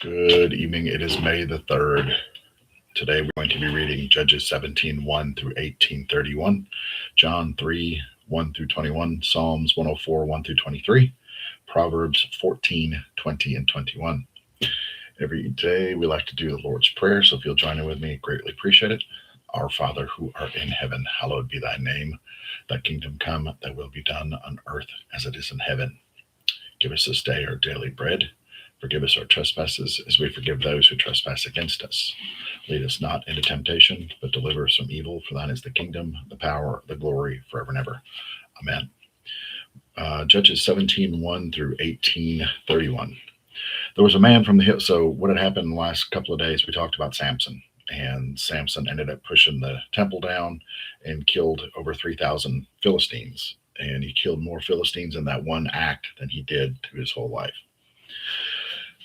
Good evening. It is May the 3rd. Today we're going to be reading Judges 17:1 through 18:31, John 3:1 through 21, Psalms 104 1 through 23, Proverbs 14:20 and 21. Every day we like to do the Lord's Prayer, so if you'll join in with me, greatly appreciate it. Our Father who art in heaven, hallowed be thy name. Thy kingdom come, thy will be done on earth as it is in heaven. Give us this day our daily bread. Forgive us our trespasses as we forgive those who trespass against us. Lead us not into temptation, but deliver us from evil. For thine is the kingdom, the power, the glory, forever and ever. Amen. Judges 17:1 through 18:31. There was a man from the hill. So what had happened in the last couple of days, we talked about Samson. And Samson ended up pushing the temple down and killed over 3,000 Philistines. And he killed more Philistines in that one act than he did to his whole life.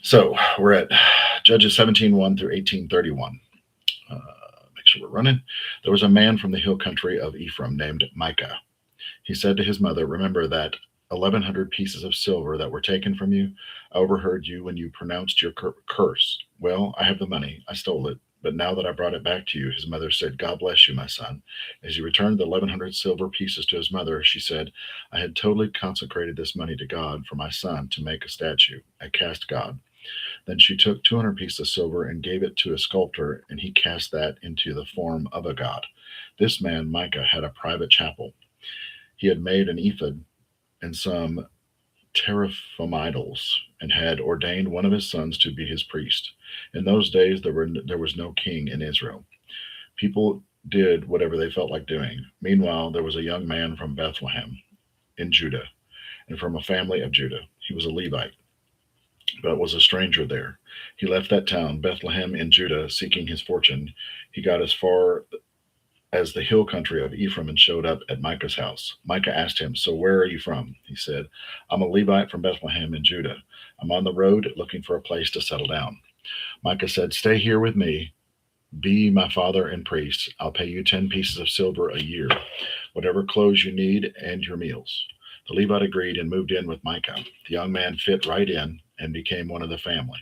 So we're at Judges 17:1 through 18:31. Make sure we're running. There was a man from the hill country of Ephraim named Micah. He said to his mother, "Remember that 1,100 pieces of silver that were taken from you? I overheard you when you pronounced your curse. Well, I have the money. I stole it. But now that I brought it back to you," his mother said, "God bless you, my son." As he returned the 1,100 silver pieces to his mother, she said, "I had totally consecrated this money to God for my son to make a statue, a cast god." Then she took 200 pieces of silver and gave it to a sculptor, and he cast that into the form of a god. This man, Micah, had a private chapel. He had made an ephod and some teraphim idols, and had ordained one of his sons to be his priest. In those days, there was no king in Israel. People did whatever they felt like doing. Meanwhile, there was a young man from Bethlehem in Judah, and from a family of Judah. He was a Levite, but was a stranger there. He left that town, Bethlehem in Judah, seeking his fortune. He got as far as the hill country of Ephraim and showed up at Micah's house. Micah asked him, "So where are you from?" He said, "I'm a Levite from Bethlehem in Judah. I'm on the road looking for a place to settle down." Micah said, "Stay here with me. Be my father and priest. I'll pay you 10 pieces of silver a year, whatever clothes you need, and your meals." The Levite agreed and moved in with Micah. The young man fit right in and became one of the family.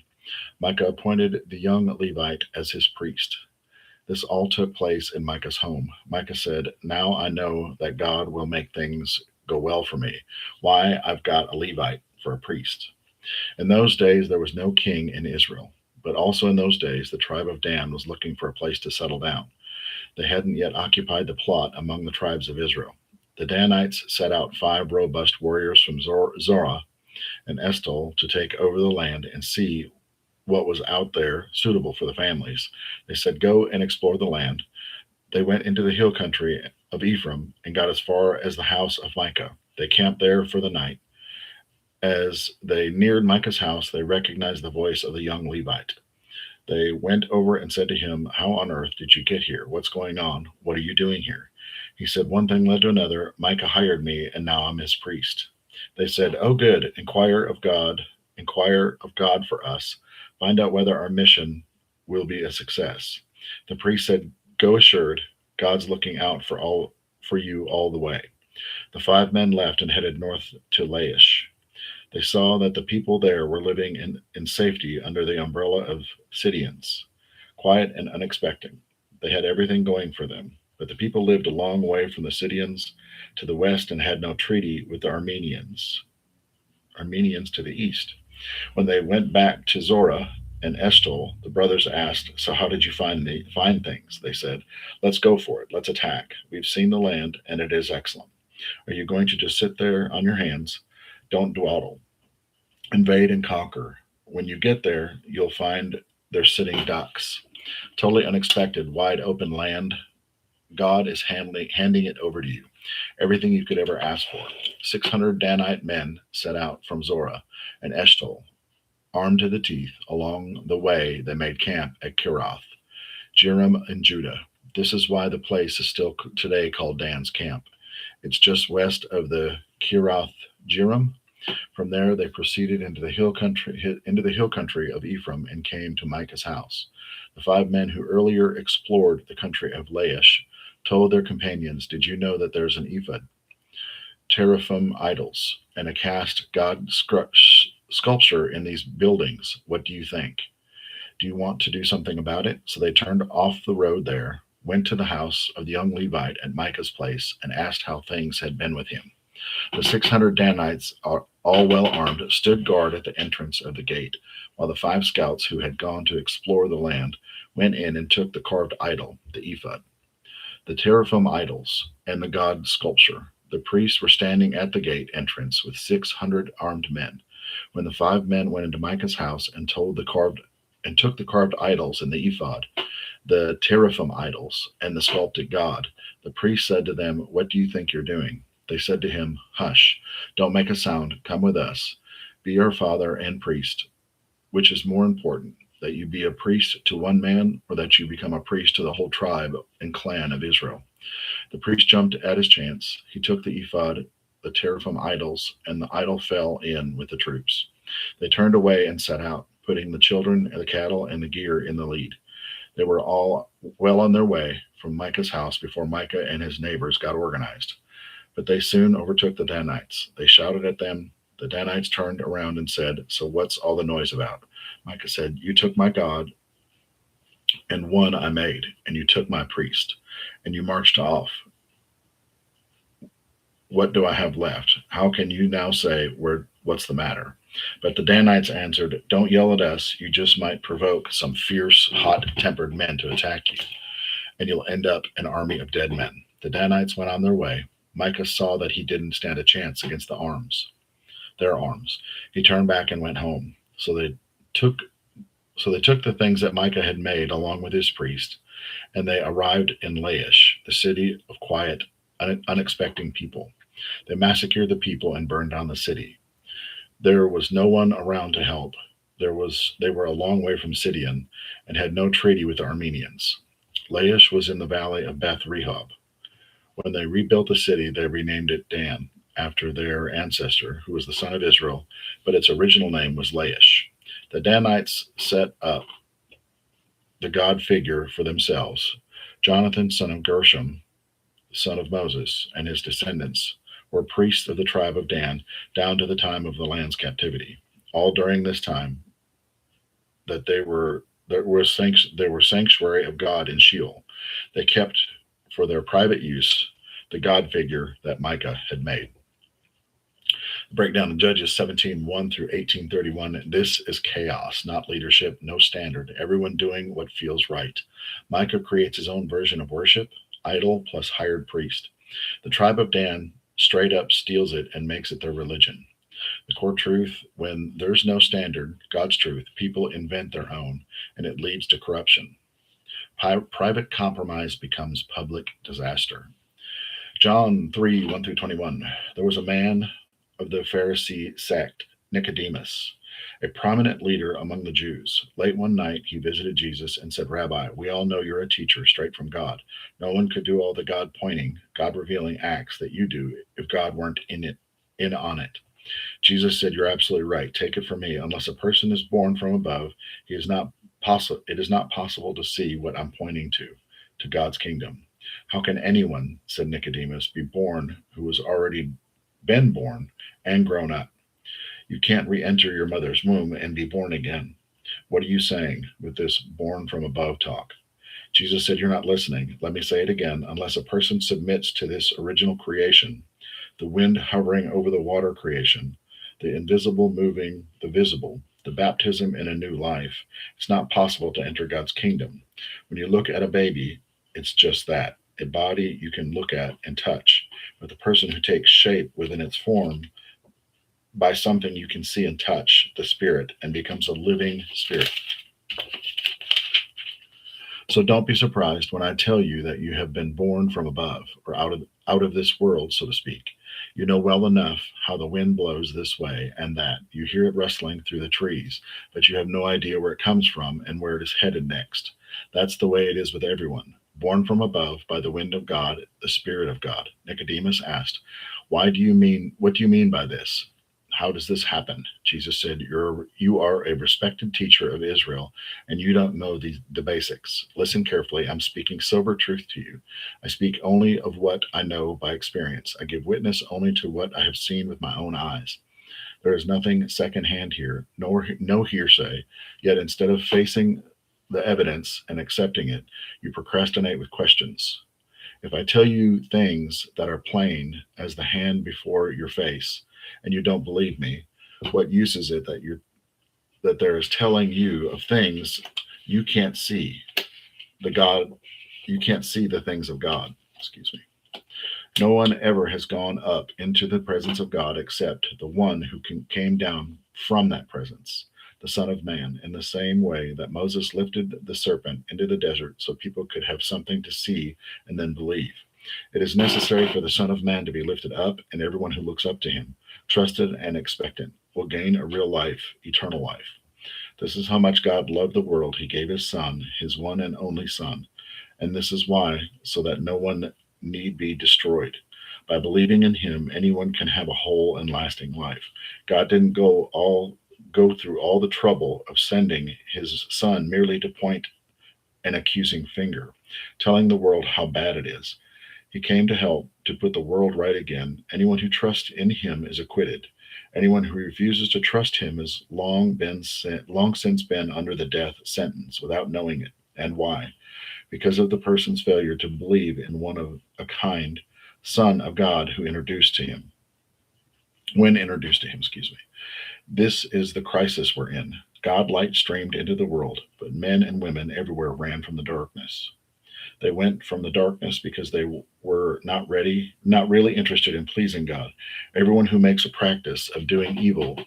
Micah appointed the young Levite as his priest. This all took place in Micah's home. Micah said, "Now I know that God will make things go well for me. Why, I've got a Levite for a priest." In those days, there was no king in Israel. But also in those days, the tribe of Dan was looking for a place to settle down. They hadn't yet occupied the plot among the tribes of Israel. The Danites set out 5 robust warriors from Zorah and Eshtaol to take over the land and see what was out there suitable for the families. They said, "Go and explore the land." They went into the hill country of Ephraim and got as far as the house of Micah. They camped there for the night. As they neared Micah's house, they recognized the voice of the young Levite. They went over and said to him, "How on earth did you get here? What's going on? What are you doing here?" He said, "One thing led to another. Micah hired me, and now I'm his priest." They said, "Oh, good. Inquire of God for us. Find out whether our mission will be a success." The priest said, "Go assured. God's looking out for you all the way." The 5 men left and headed north to Laish. They saw that the people there were living in safety under the umbrella of Sidonians, quiet and unexpected. They had everything going for them, but the people lived a long way from the Sidonians to the west and had no treaty with the Armenians to the east. When they went back to Zorah and Eshtaol, the brothers asked, "So how did you find things?" They said, "Let's go for it. Let's attack. We've seen the land, and it is excellent. Are you going to just sit there on your hands? Don't dawdle. Invade and conquer. When you get there, you'll find they're sitting ducks. Totally unexpected, wide open land. God is handing it over to you. Everything you could ever ask for." 600 Danite men set out from Zorah and Eshtaol, armed to the teeth. Along the way, they made camp at Kirath Jearim in Judah. This is why the place is still today called Dan's Camp. It's just west of the Kirath Jearim. From there, they proceeded into the hill country of Ephraim and came to Micah's house. The 5 men who earlier explored the country of Laish told their companions, "Did you know that there's an ephod, teraphim idols, and a cast god sculpture in these buildings? What do you think?" Do you want to do something about it?" So they turned off the road there, went to the house of the young Levite at Micah's place, and asked how things had been with him. The 600 Danites, all well armed, stood guard at the entrance of the gate, while the 5 scouts who had gone to explore the land went in and took the carved idol, the ephod, the teraphim idols, and the god sculpture. The priests were standing at the gate entrance with 600 armed men. When the 5 men went into Micah's house and took the carved idols and the ephod, the teraphim idols, and the sculpted god, the priest said to them, "What do you think you're doing?" They said to him, "Hush, don't make a sound, come with us. Be our father and priest. Which is more important, that you be a priest to one man, or that you become a priest to the whole tribe and clan of Israel?" The priest jumped at his chance. He took the ephod, the teraphim idols, and the idol fell in with the troops. They turned away and set out, putting the children, the cattle, and the gear in the lead. They were all well on their way from Micah's house before Micah and his neighbors got organized. But they soon overtook the Danites. They shouted at them. The Danites turned around and said, "So what's all the noise about?" Micah said, "You took my God and one I made, and you took my priest, and you marched off. What do I have left? How can you now say, what's the matter?" But the Danites answered, "Don't yell at us. You just might provoke some fierce, hot-tempered men to attack you, and you'll end up an army of dead men." The Danites went on their way. Micah saw that he didn't stand a chance against their arms. He turned back and went home. Took they took the things that Micah had made along with his priest, and they arrived in Laish, the city of quiet, unexpecting people. They massacred the people and burned down the city. There was no one around to help. They were a long way from Sidon and had no treaty with the Armenians. Laish was in the valley of Beth Rehob. When they rebuilt the city, they renamed it Dan, after their ancestor, who was the son of Israel, but its original name was Laish. The Danites set up the god figure for themselves. Jonathan, son of Gershom, son of Moses, and his descendants were priests of the tribe of Dan down to the time of the land's captivity. All during this time that they were sanctuary of God in Sheol. They kept for their private use the god figure that Micah had made. Breakdown in Judges 17:1 through 18:31. This is chaos, not leadership, no standard. Everyone doing what feels right. Micah creates his own version of worship, idol plus hired priest. The tribe of Dan straight up steals it and makes it their religion. The core truth: when there's no standard, God's truth, people invent their own, and it leads to corruption. Private compromise becomes public disaster. John 3:1 through 21. There was a man of the Pharisee sect, Nicodemus, a prominent leader among the Jews. Late one night, he visited Jesus and said, "Rabbi, we all know you're a teacher straight from God. No one could do all the God-pointing, God-revealing acts that you do if God weren't in on it." Jesus said, "You're absolutely right. Take it from me. Unless a person is born from above, it is not possible to see what I'm pointing to God's kingdom." "How can anyone," said Nicodemus, "be born who has already been born and grown up? You can't re-enter your mother's womb and be born again. What are you saying with this born from above talk?" Jesus said, "You're not listening. Let me say it again. Unless a person submits to this original creation, the wind hovering over the water creation, the invisible moving the visible, the baptism in a new life, it's not possible to enter God's kingdom. When you look at a baby, it's just that, a body you can look at and touch. But the person who takes shape within its form by something you can see and touch, the spirit, and becomes a living spirit. So don't be surprised when I tell you that you have been born from above, or out of this world, so to speak. You know well enough how the wind blows this way and that. You hear it rustling through the trees, but you have no idea where it comes from and where it is headed next. That's the way it is with everyone. Born from above by the wind of God, the Spirit of God. Nicodemus asked, what do you mean by this? How does this happen?" Jesus said, you are a respected teacher of Israel, and you don't know the basics. Listen carefully. I'm speaking sober truth to you. I speak only of what I know by experience. I give witness only to what I have seen with my own eyes. There is nothing secondhand here, nor no hearsay. Yet instead of facing the evidence and accepting it, you procrastinate with questions. If I tell you things that are plain as the hand before your face, and you don't believe me, what use is it that there is telling you of things you can't see? The God you can't see the things of God. Excuse me. No one ever has gone up into the presence of God except the one who came down from that presence, the Son of Man, in the same way that Moses lifted the serpent into the desert so people could have something to see and then believe. It is necessary for the Son of Man to be lifted up, and everyone who looks up to him, trusted and expectant, will gain a real life, eternal life. This is how much God loved the world. He gave his Son, his one and only Son. And this is why, so that no one need be destroyed. By believing in him, anyone can have a whole and lasting life. God didn't go through all the trouble of sending his Son merely to point an accusing finger, telling the world how bad it is. He came to help to put the world right again. Anyone who trusts in him is acquitted. Anyone who refuses to trust him has long since been under the death sentence without knowing it. And why? Because of the person's failure to believe in one of a kind Son of God who introduced to him. When introduced to him, excuse me. This is the crisis we're in. God light streamed into the world, but men and women everywhere ran from the darkness. They went from the darkness because they were not really interested in pleasing God. Everyone who makes a practice of doing evil,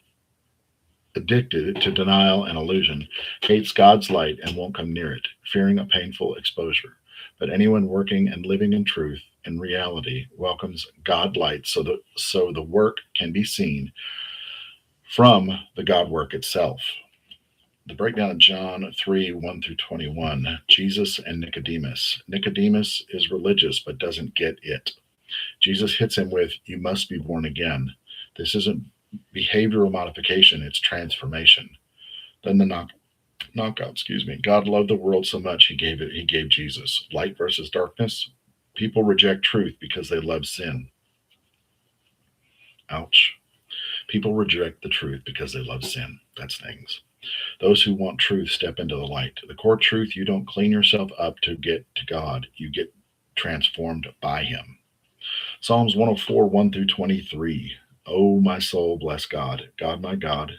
addicted to denial and illusion, hates God's light and won't come near it, fearing a painful exposure. But anyone working and living in truth, in reality, welcomes God light so the work can be seen from the God work itself. The breakdown of John 3 1 through 21, Jesus and Nicodemus. Nicodemus is religious but doesn't get it. Jesus hits him with, "You must be born again." This isn't behavioral modification, it's transformation. Then the knockout, excuse me. God loved the world so much he gave Jesus. Light versus darkness. People reject truth because they love sin. Ouch. People reject the truth because they love sin. That stings. Those who want truth step into the light. The core truth, you don't clean yourself up to get to God. You get transformed by him. Psalms 104, 1 through 23. Oh, my soul, bless God. God, my God,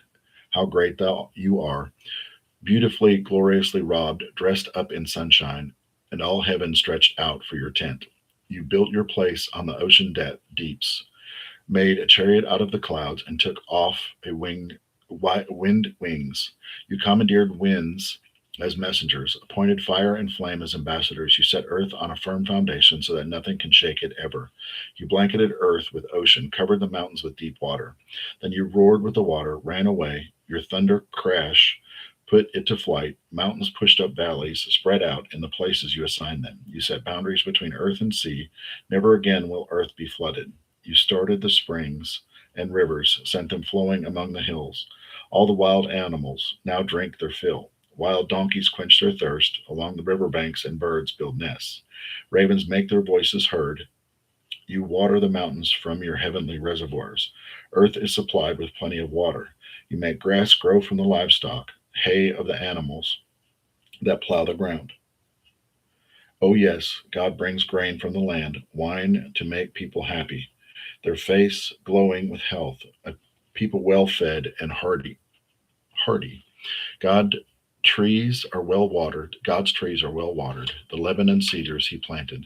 how great thou you are. Beautifully, gloriously robbed, dressed up in sunshine, and all heaven stretched out for your tent. You built your place on the ocean deeps, made a chariot out of the clouds, and took off a wind wings. You commandeered winds as messengers, appointed fire and flame as ambassadors. You set earth on a firm foundation so that nothing can shake it ever. You blanketed earth with ocean, covered the mountains with deep water. Then you roared with the water, ran away. Your thunder crash put it to flight. Mountains pushed up valleys, spread out in the places you assigned them. You set boundaries between earth and sea. Never again will earth be flooded. You started the springs and rivers, sent them flowing among the hills. All the wild animals now drink their fill. Wild donkeys quench their thirst along the river banks, and birds build nests. Ravens make their voices heard. You water the mountains from your heavenly reservoirs. Earth is supplied with plenty of water. You make grass grow from the livestock, hay of the animals that plow the ground. Oh, yes, God brings grain from the land, wine to make people happy, their face glowing with health, a people well fed and hardy. God God's trees are well watered. The Lebanon cedars he planted.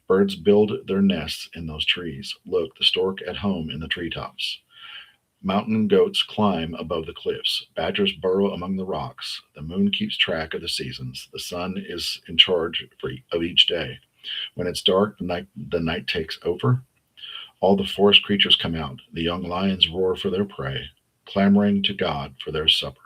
Birds build their nests in those trees. Look, the stork at home in the treetops. Mountain goats climb above the cliffs. Badgers burrow among the rocks. The moon keeps track of the seasons. The sun is in charge of each day. When it's dark, the night takes over. All the forest creatures come out. The young lions roar for their prey, clamoring to God for their supper.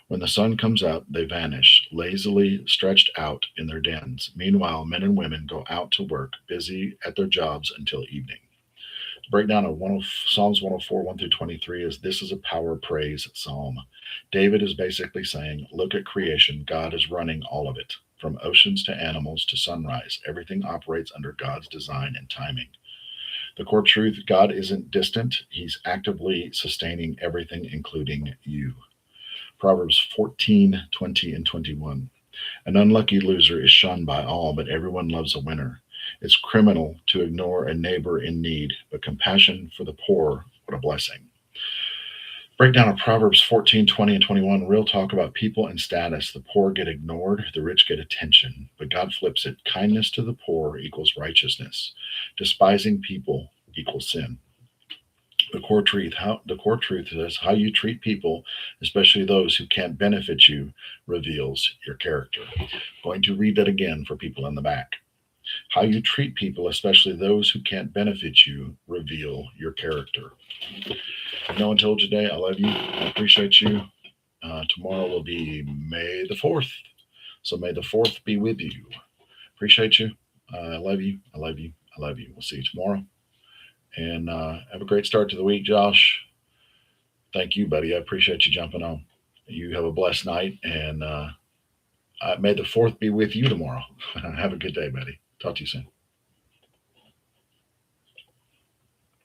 When the sun comes up, they vanish, lazily stretched out in their dens. Meanwhile, men and women go out to work, busy at their jobs until evening. The breakdown of Psalms 104, 1 through 23 is this is a power praise psalm. David is basically saying, look at creation. God is running all of it. From oceans to animals to sunrise, everything operates under God's design and timing. The core truth: God isn't distant, He's actively sustaining everything, including you. Proverbs 14:20 and 21. An unlucky loser is shunned by all, but everyone loves a winner. It's criminal to ignore a neighbor in need, but compassion for the poor, what a blessing. Breakdown of Proverbs 14:20 and 21. Real talk about people and status. The poor get ignored, the rich get attention, but God flips it. Kindness to the poor equals righteousness. Despising people equals sin. The core truth is how you treat people, especially those who can't benefit you, reveals your character. Going to read that again for people in the back. How you treat people, especially those who can't benefit you, reveal your character. No one told you today, I love you. I appreciate you. Tomorrow will be May the 4th. So may the 4th be with you. Appreciate you. I love you. I love you. I love you. We'll see you tomorrow. And have a great start to the week, Josh. Thank you, buddy. I appreciate you jumping on. You have a blessed night. And may the 4th be with you tomorrow. Have a good day, buddy. Talk to you soon.